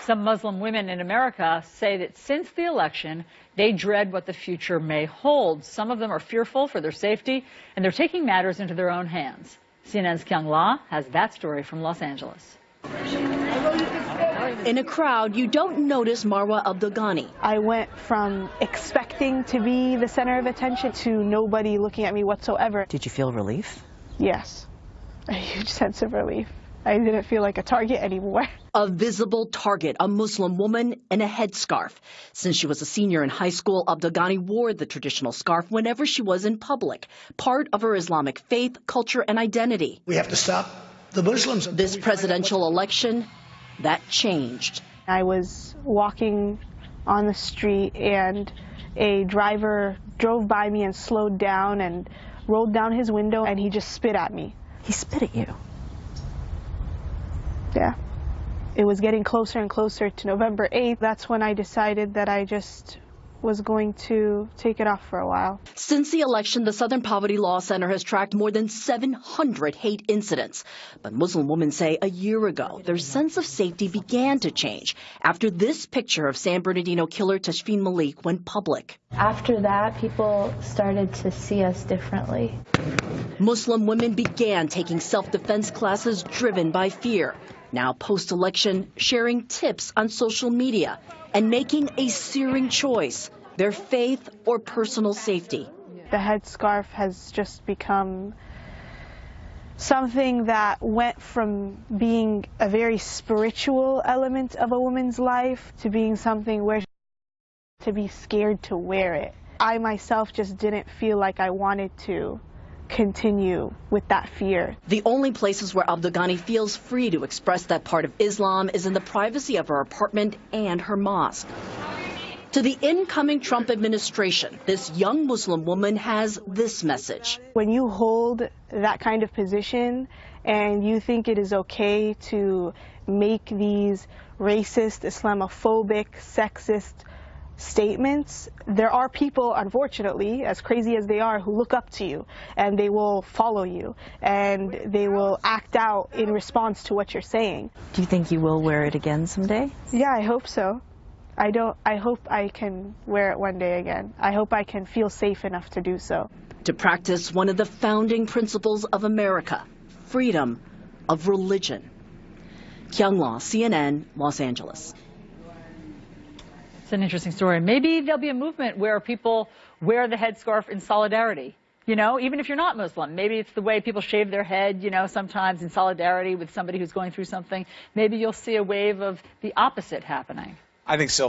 Some Muslim women in America say that since the election, they dread what the future may hold. Some of them are fearful for their safety, and they're taking matters into their own hands. CNN's Kyung La has that story from Los Angeles. In a crowd, you don't notice Marwa Abdelghani. I went from expecting to be the center of attention to nobody looking at me whatsoever. Did you feel relief? Yes, a huge sense of relief. I didn't feel like a target anymore. A visible target, a Muslim woman in a headscarf. Since she was a senior in high school, Abdelghani wore the traditional scarf whenever she was in public, part of her Islamic faith, culture, and identity. We have to stop the Muslims. This presidential election, that changed. I was walking on the street and a driver drove by me and slowed down and rolled down his window and he just spit at me. He spit at you? Yeah. It was getting closer and closer to November 8th. That's when I decided that I just was going to take it off for a while. Since the election, the Southern Poverty Law Center has tracked more than 700 hate incidents. But Muslim women say a year ago, their sense of safety began to change after this picture of San Bernardino killer Tashfeen Malik went public. After that, people started to see us differently. Muslim women began taking self-defense classes driven by fear. Now, post-election, sharing tips on social media and making a searing choice, their faith or personal safety. The headscarf has just become something that went from being a very spiritual element of a woman's life to being something where to be scared to wear it. I myself just didn't feel like I wanted to continue with that fear. The only places where Abdelghani feels free to express that part of Islam is in the privacy of her apartment and her mosque. To the incoming Trump administration, this young Muslim woman has this message. When you hold that kind of position and you think it is okay to make these racist, Islamophobic, sexist statements, there are people, unfortunately, as crazy as they are, who look up to you and they will follow you and they will act out in response to what you're saying. Do you think you will wear it again someday? Yeah, I hope so. I hope I can wear it one day again. I hope I can feel safe enough to do so. To practice one of the founding principles of America, freedom of religion. Kyung La, CNN, Los Angeles. It's an interesting story. Maybe there'll be a movement where people wear the headscarf in solidarity. You know, even if you're not Muslim, maybe it's the way people shave their head, you know, sometimes in solidarity with somebody who's going through something. Maybe you'll see a wave of the opposite happening. I think self